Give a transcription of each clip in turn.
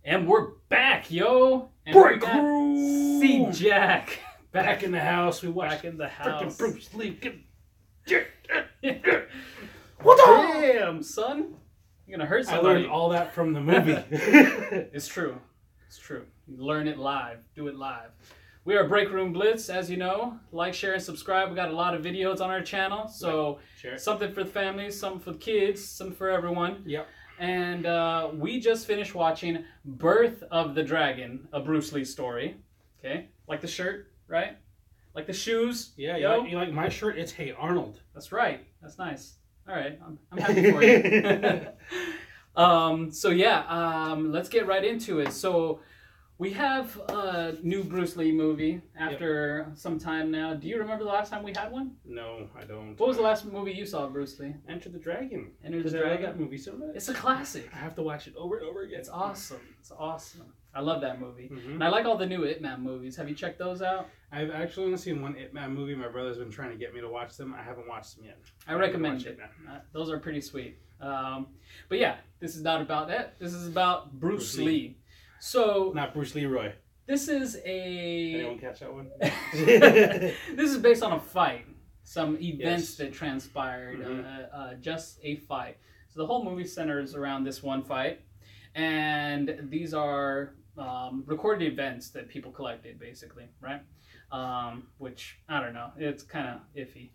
And we're back, yo! And Break we got room! C Jack Back in the house. We watched back in the house. freaking Bruce Lee. What the? Damn, son! You're gonna hurt I somebody. learned all that from the movie. It's true. It's true. You learn it live. Do it live. We are Break Room Blitz, as you know. Like, share, and subscribe. We got a lot of videos on our channel. So, Share. something for the families, something for the kids, something for everyone. Yep. And we just finished watching Birth of the Dragon, a Bruce Lee story. Okay? Like the shirt, right? Like the shoes. Yeah, yo? you like my shirt? It's Hey Arnold. That's right. That's nice. All right. I'm happy for you. So yeah, let's get right into it. So we have a new Bruce Lee movie after some time now. Do you remember the last time we had one? No, I don't. What was the last movie you saw of Bruce Lee? Enter the Dragon. Enter the Because I love Dragon? that movie so much. It's a classic. I have to watch it over and over again. It's awesome. It's awesome. I love that movie. Mm-hmm. And I like all the new Ip Man movies. Have you checked those out? I've actually only seen one Ip Man movie. My brother's been trying to get me to watch them. I haven't watched them yet. I recommend it. Those are pretty sweet. But yeah, this is not about that. This is about Bruce Lee. So Not Bruce Leroy. this is a... Anyone catch that one? This is based on a fight. Some events that transpired. Just a fight. So the whole movie centers around this one fight. And these are recorded events that people collected, basically, right? Which, I don't know. It's kind of iffy.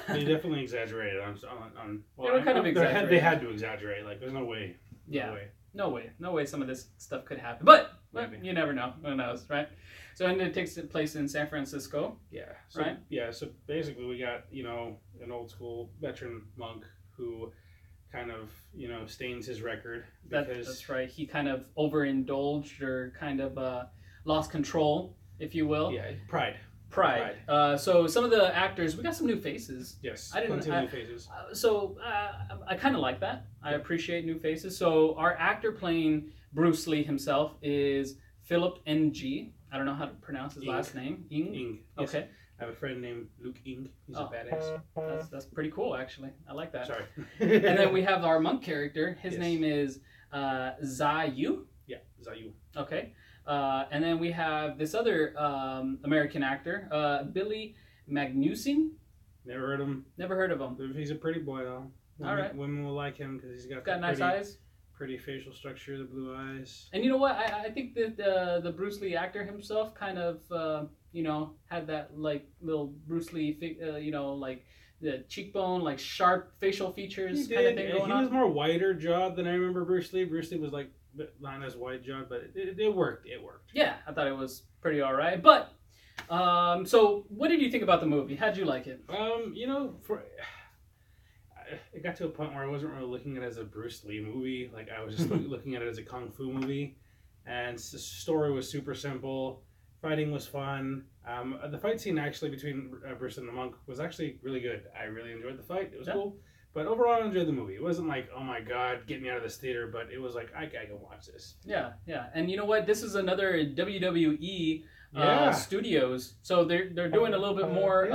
They definitely exaggerated They were kind of exaggerated. They had to exaggerate. Like, there's no way. Yeah. No way. No way some of this stuff could happen. But Maybe. you never know. Who knows, right? So and it takes place in San Francisco. Yeah. So, Right? Yeah. So basically, we got an old school veteran monk who kind of stains his record because That's right. He kind of overindulged or kind of lost control, if you will. yeah, pride. Pride. So some of the actors, we got some new faces. Yes. I didn't- plenty of new faces. I kind of like that. I appreciate new faces. So our actor playing Bruce Lee himself is Philip Ng. I don't know how to pronounce his last name. Ing. Yes. Okay. I have a friend named Luke Ing. He's a badass. That's pretty cool, actually. I like that. Sorry. And then we have our monk character. His Yes. name is Zayu. Yeah, Zayu. Okay. And then we have this other American actor, Billy Magnuson. Never heard him. Never heard of him. He's a pretty boy though. All right. Women will like him because he's got Nice eyes. pretty facial structure, the blue eyes. And you know what? I think that the Bruce Lee actor himself kind of, had that like little Bruce Lee, like the cheekbone, like sharp facial features kind of thing going He on. was more whiter jawed than I remember Bruce Lee. Bruce Lee was like not as white jawed, but it worked. It worked. Yeah, I thought it was pretty all right. But, so what did you think about the movie? How'd you like it? It got to a point where I wasn't really looking at it as a Bruce Lee movie. Like I was just looking at it as a kung fu movie, and the story was super simple. Fighting was fun. The fight scene actually between Bruce and the monk was actually really good. I really enjoyed the fight. It was cool. But overall, I enjoyed the movie. It wasn't like, oh my god, get me out of this theater. But it was like, I gotta go watch this. Yeah. And you know what? This is another WWE studios, so they're doing a little bit more,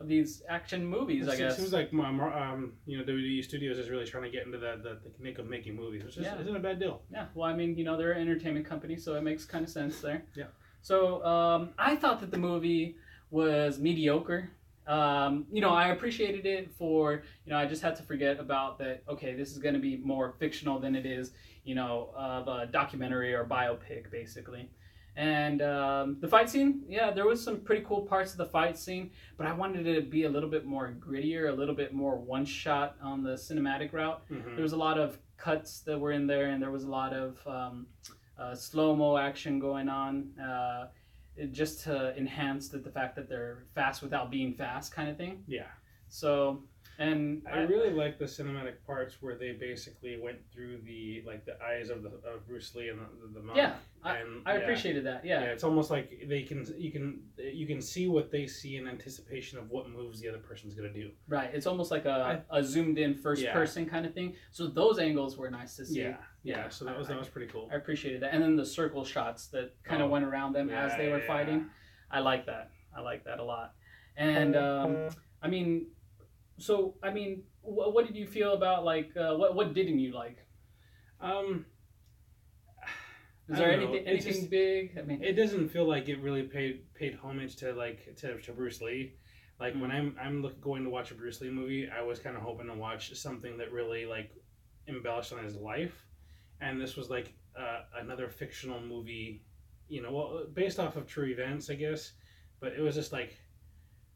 of these action movies. I guess It seems like WWE Studios is really trying to get into the nick of making movies, which isn't a bad deal. Yeah. Well, I mean, they're an entertainment company, so it makes kind of sense there. Yeah. So I thought that the movie was mediocre. I appreciated it for, I just had to forget about that, okay, this is going to be more fictional than it is, of a documentary or biopic, basically. And the fight scene, there was some pretty cool parts of the fight scene, but I wanted it to be a little bit more grittier, a little bit more one shot on the cinematic route. Mm-hmm. There was a lot of cuts that were in there, and there was a lot of slow-mo action going on. Just to enhance the fact that they're fast without being fast kind of thing. Yeah. So, and I really like the cinematic parts where they basically went through the eyes of Bruce Lee and the monk. Yeah, I appreciated that. Yeah. It's almost like you can see what they see in anticipation of what moves the other person's gonna do. Right. It's almost like a zoomed in first person kind of thing. So those angles were nice to see. Yeah. So that was pretty cool. I appreciated that, and then the circle shots that kind of went around them as they were fighting. I like that. I like that a lot. And what did you feel about what didn't you like? Is I there don't know. anything big? I mean, It doesn't feel like it really paid homage to to Bruce Lee. Like when going to watch a Bruce Lee movie, I was kind of hoping to watch something that really like embellished on his life, and this was like another fictional movie, well, based off of true events, I guess, but it was just like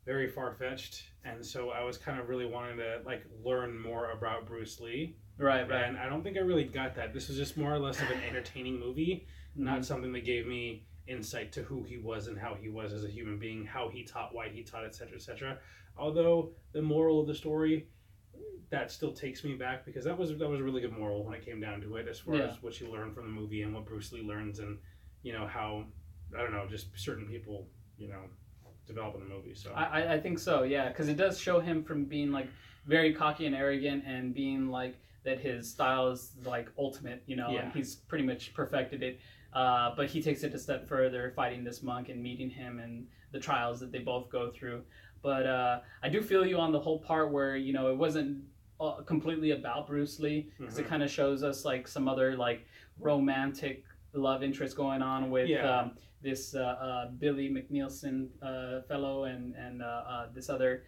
very far fetched, and so I was kind of really wanting to like learn more about Bruce Lee. right. And I don't think I really got that. This was just more or less of an entertaining movie, not something that gave me insight to who he was and how he was as a human being, how he taught, why he taught, etc., etc. Although the moral of the story, that still takes me back, because that was a really good moral when it came down to it, as far as what you learn from the movie and what Bruce Lee learns, and how, I don't know, just certain people develop in the movie. So I think so, yeah, because it does show him from being like very cocky and arrogant and being like that his style is like ultimate, and he's pretty much perfected it. But he takes it a step further, fighting this monk and meeting him and the trials that they both go through. But I do feel you on the whole part where it wasn't completely about Bruce Lee, because it kind of shows us like some other like romantic love interest going on with this Billy McNeilson fellow and this other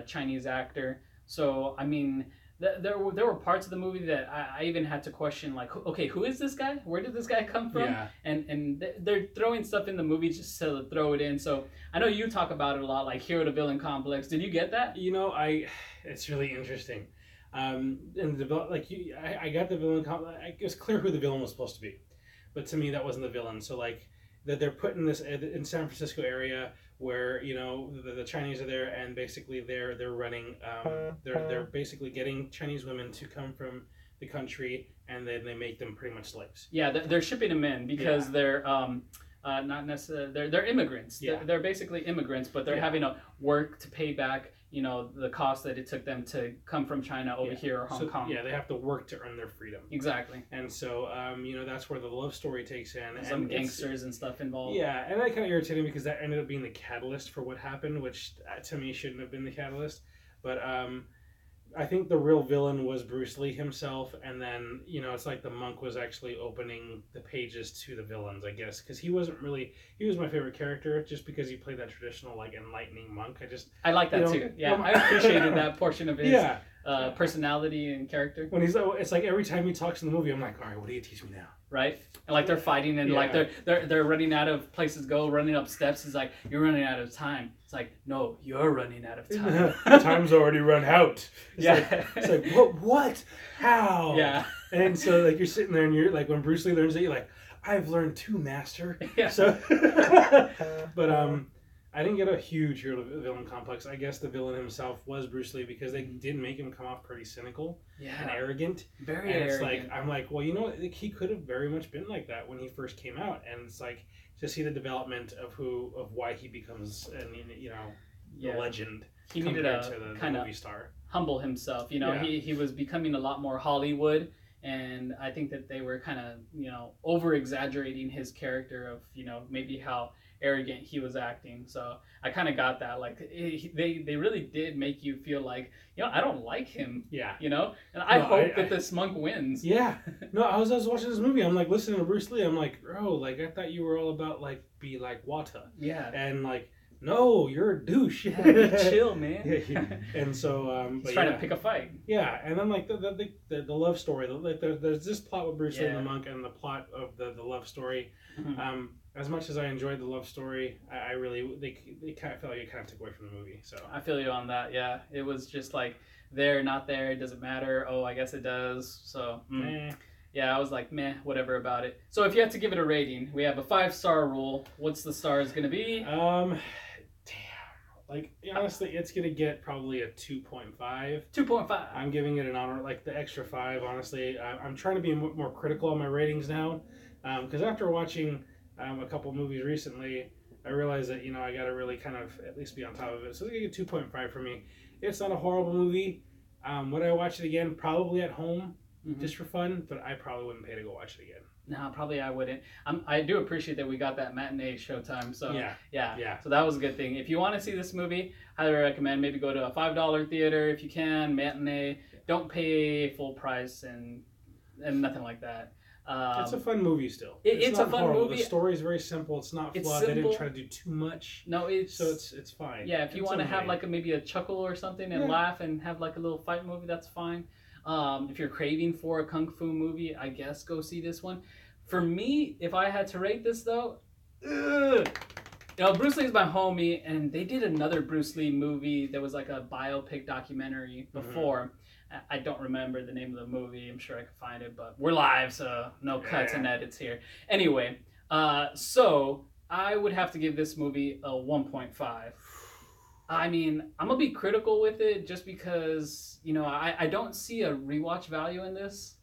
Chinese actor. So I mean, there were parts of the movie that I even had to question, like, okay, who is this guy? Where did this guy come from? Yeah. And they're throwing stuff in the movie just to throw it in. So I know you talk about it a lot, like hero to villain complex. Did you get that? It's really interesting. And I got the villain complex. It was clear who the villain was supposed to be, but to me that wasn't the villain. So like that they're putting this in San Francisco area where the Chinese are there, and basically they're running they're basically getting Chinese women to come from the country, and then they make them pretty much slaves. Yeah, they're shipping them in because they're not necessarily they're immigrants. Yeah. They're basically immigrants, but they're having to work to pay back the cost that it took them to come from China over here or Hong Kong. Yeah, they have to work to earn their freedom. Exactly. And so that's where the love story takes in, and some gangsters and stuff involved. Yeah, and that kind of irritated me because that ended up being the catalyst for what happened, which to me shouldn't have been the catalyst. But I think the real villain was Bruce Lee himself, and then it's like the monk was actually opening the pages to the villains, I guess, because he was my favorite character just because he played that traditional like enlightening monk. I like that too. Yeah, I appreciated that portion of his personality and character. When it's like every time he talks in the movie, I'm like, all right, what do you teach me now? Right? And like they're fighting and like they're running out of places to go, running up steps. He's like, you're running out of time. It's like, no, you're running out of time. Time's already run out. It's like what? How? Yeah. And so like you're sitting there and you're like, when Bruce Lee learns that, you're like, I've learned too, master. Yeah. So but I didn't get a huge hero villain complex. I guess the villain himself was Bruce Lee, because they did make him come off pretty cynical and arrogant. Very and arrogant. It's like, I'm like, well, he could have very much been like that when he first came out, and it's like to see the development of why he becomes the legend. He needed to kind of movie star. Humble himself. He was becoming a lot more Hollywood. And I think that they were kind of, over exaggerating his character of, maybe how arrogant he was acting. So I kind of got that. Like they really did make you feel like, I don't like him. Yeah. And I hope that this monk wins. Yeah. No, I was watching this movie. I'm like listening to Bruce Lee. I'm like, bro, like I thought you were all about like be like Wata. Yeah. And like, no, you're a douche. Yeah, be chill, man. And so, he's trying to pick a fight. Yeah, and then like the love story. Like there's this plot with Bruce Lee and the monk, and the plot of the love story. Mm-hmm. As much as I enjoyed the love story, I really they kind of felt like it kind of took away from the movie. So I feel you on that. Yeah, it was just like there, not there. It doesn't matter. Oh, I guess it does. So. Yeah, I was like, meh, whatever about it. So if you had to give it a rating, we have a 5-star rule. What's the stars going to be? Damn. Like, honestly, it's going to get probably a 2.5. 2.5. I'm giving it an honor, like the extra 5, honestly. I'm trying to be more critical on my ratings now. Because after watching a couple movies recently, I realized that, I got to really kind of at least be on top of it. So it's going to get 2.5 for me. It's not a horrible movie. Would I watch it again? Probably at home. Just for fun, but I probably wouldn't pay to go watch it again. No, probably I wouldn't. I do appreciate that we got that matinee showtime. So yeah. So that was a good thing. If you want to see this movie, highly recommend maybe go to a $5 theater if you can, matinee. Don't pay full price and nothing like that. It's a fun movie still. It's a not fun horrible. movie. The story is very simple. It's not It's flawed. They didn't simple. try to do too much. No, So it's fine. Yeah, if you It's want to have okay. like maybe a chuckle or something and Yeah. laugh and have like a little fight movie, that's fine. If you're craving for a kung fu movie, I guess go see this one. For me, if I had to rate this though, ugh. You know, Bruce Lee's my homie, and they did another Bruce Lee movie that was like a biopic documentary before. I don't remember the name of the movie. I'm sure I could find it, but we're live, so no cuts and edits here. Anyway, so I would have to give this movie a 1.5. I mean, I'm gonna be critical with it just because, you know, I don't see a rewatch value in this.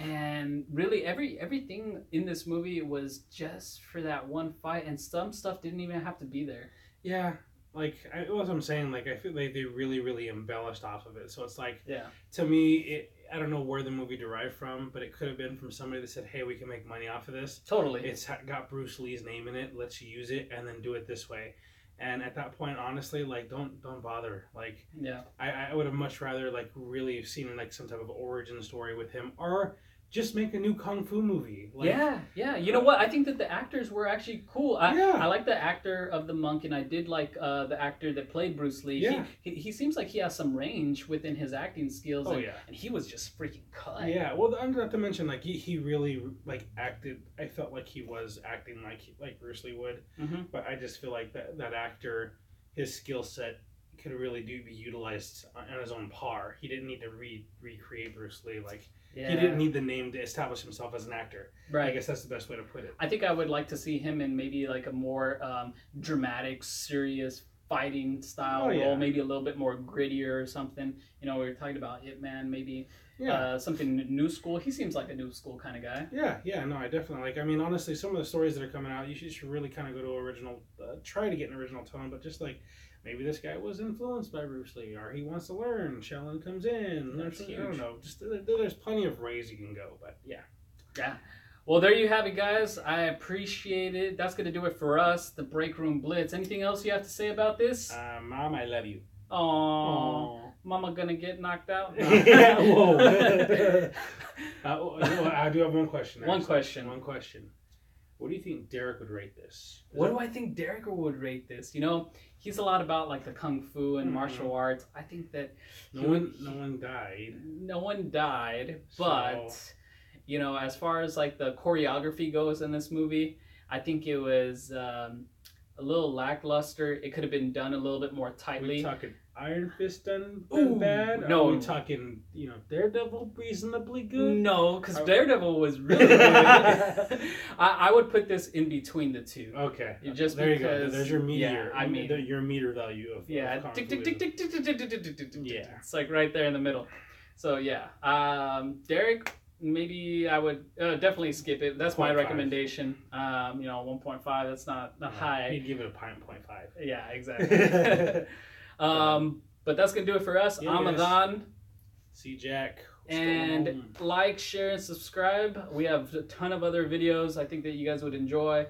And really, everything in this movie was just for that one fight, and some stuff didn't even have to be there. Yeah, like what I'm saying, like I feel like they really embellished off of it. So it's like, Yeah. to me, I don't know where the movie derived from, but it could have been from somebody that said, "Hey, we can make money off of this. Totally. It's got Bruce Lee's name in it. Let's use it and then do it this way." And at that point, honestly, like don't bother. Like, Yeah. I would have much rather like really seen like some type of origin story with him, or just make a new kung fu movie. Like, Yeah. You know what? I think that the actors were actually cool. Yeah. I like the actor of the monk, and I did like the actor that played Bruce Lee. Yeah. He seems like he has some range within his acting skills. Oh, and, yeah. and he was just freaking cut. Yeah, well, not to mention, like he really like acted. I felt like he was acting like Bruce Lee would, but I just feel like that actor, his skill set could really be utilized on his own par. He didn't need to recreate Bruce Lee. Like he didn't need the name to establish himself as an actor. Right. I guess that's the best way to put it. I think I would like to see him in maybe like a more dramatic, serious fighting style role, maybe a little bit more grittier or something. You know, we were talking about Hitman, maybe something new school. He seems like a new school kind of guy. Yeah, no, I definitely like. I mean, honestly, some of the stories that are coming out, you should really kind of go to original, try to get an original tone, but just like maybe this guy was influenced by Bruce Lee, or he wants to learn. Shaolin comes in. That's I don't know. Just there's plenty of ways you can go, but yeah. Well, there you have it, guys. I appreciate it. That's going to do it for us, the Break Room Blitz. Anything else you have to say about this? Mom, I love you. Aww. Mama gonna get knocked out? No. Whoa. I do have one question. One question. What do you think Derek would rate this? What do I think Derek would rate this? You know, he's a lot about like the kung fu and martial arts. I think that no one died. No one died, but you know, as far as like the choreography goes in this movie, I think it was a little lackluster. It could have been done a little bit more tightly. We talking Iron Fist done Ooh, bad? no. Or are we talking, you know, Daredevil reasonably good? No, because Daredevil was really good. I would put this in between the two. Okay. Just there you because, go. There's your meter. Yeah, I mean, your meter value of tick, tick, tick, tick, tick, tick, tick, tick, tick, tick, tick. Yeah. It's like right there in the middle. So yeah, Derek, maybe I would definitely skip it. That's my recommendation. You know, 1.5. That's not high. You'd give it a 0.5. Yeah, exactly. But that's gonna do it for us. I'm Adhan. See Jack. And like, share, and subscribe. We have a ton of other videos I think that you guys would enjoy.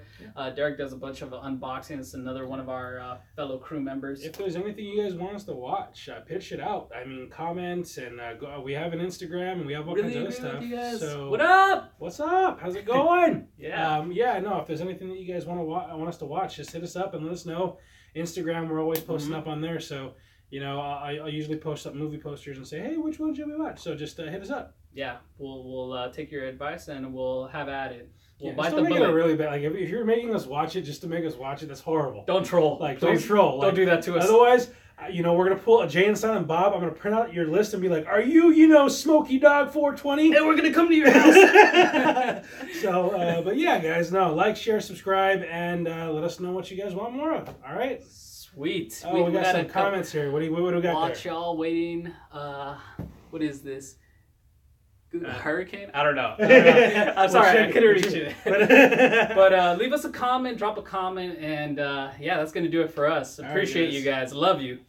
Derek does a bunch of unboxings. It's another one of our fellow crew members. If there's anything you guys want us to watch, pitch it out. I mean, comments, and we have an Instagram, and we have all kinds of other stuff. You guys. So, what up? What's up? How's it going? Yeah. No, if there's anything that you guys want us to watch, just hit us up and let us know. Instagram, we're always posting up on there, so... You know, I usually post up movie posters and say, hey, which one should we watch? So just hit us up. Yeah, we'll take your advice and we'll have at it. We'll bite the bullet. Don't make it really bad. Like if you're making us watch it just to make us watch it, that's horrible. Don't troll. Like don't troll. Don't do that to us. Otherwise, you know, we're gonna pull a Jay and Silent Bob. I'm gonna print out your list and be like, are you, Smoky Dog 420? And we're gonna come to your house. So, but yeah, guys, like, share, subscribe, and let us know what you guys want more of. All right. Sweet. Oh, we got some comments here. What do we got there? Watch y'all waiting. What is this? Hurricane? I don't know. I'm sorry, I couldn't reach it. But leave us a comment, drop a comment, and yeah, that's gonna do it for us. Appreciate you guys. Love you.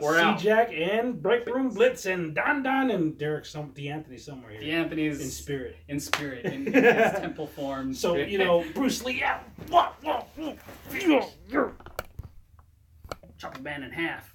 We're out. C-Jack and Break Room Blitz and Don and Derek D'Anthony somewhere here. D'Anthony's in spirit. In his temple form. So Bruce Lee out. Chop a man in half.